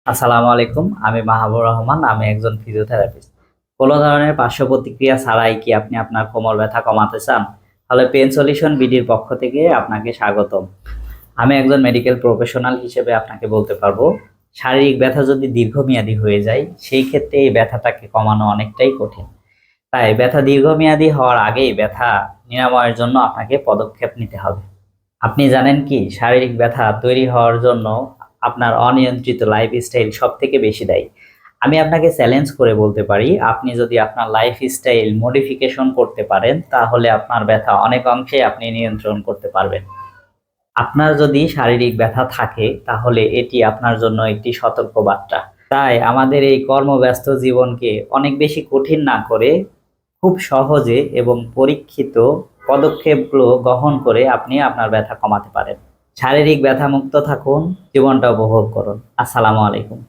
আসসালামু আলাইকুম। আমি মাহাবুর রহমান। আমি একজন ফিজিওথেরাপিস্ট। কোনো ধরনের পার্শ্ব প্রতিক্রিয়া ছাড়াই কি আপনি আপনার কোমর ব্যথা কমাতে চান? তাহলে পেইন সলিউশন বিডির পক্ষ থেকে আপনাকে স্বাগতম। আমি একজন মেডিকেল প্রফেশনাল হিসেবে আপনাকে বলতে পারবো, শারীরিক ব্যথা যদি দীর্ঘমেয়াদী হয়ে যায়, সেই ক্ষেত্রে এই ব্যথাটাকে কমানো অনেকটাই কঠিন। তাই ব্যথা দীর্ঘমেয়াদী হওয়ার আগেই ব্যথা নিরাময়ের জন্য আপনাকে পদক্ষেপ নিতে হবে। আপনি জানেন কি শারীরিক ব্যথা তৈরি হওয়ার জন্য আপনার অনিয়ন্ত্রিত লাইফস্টাইল সবথেকে বেশি দায়ী। আমি আপনাকে চ্যালেঞ্জ করে বলতে পারি, আপনি যদি আপনার লাইফস্টাইল মডিফিকেশন করতে পারেন, তাহলে আপনার ব্যথা অনেক অংশে আপনি নিয়ন্ত্রণ করতে পারবেন। আপনার যদি শারীরিক ব্যথা থাকে, তাহলে এটি আপনার জন্য একটি সতর্কবার্তা। তাই আমাদের এই কর্মব্যস্ত জীবনকে অনেক বেশি কঠিন না করে খুব সহজে এবং পরীক্ষিত পদক্ষেপগুলো গ্রহণ করে আপনি আপনার ব্যথা কমাতে পারেন। শারীরিক ব্যথামুক্ত থাকুন, জীবনটা উপভোগ করুন। আসসালামু আলাইকুম।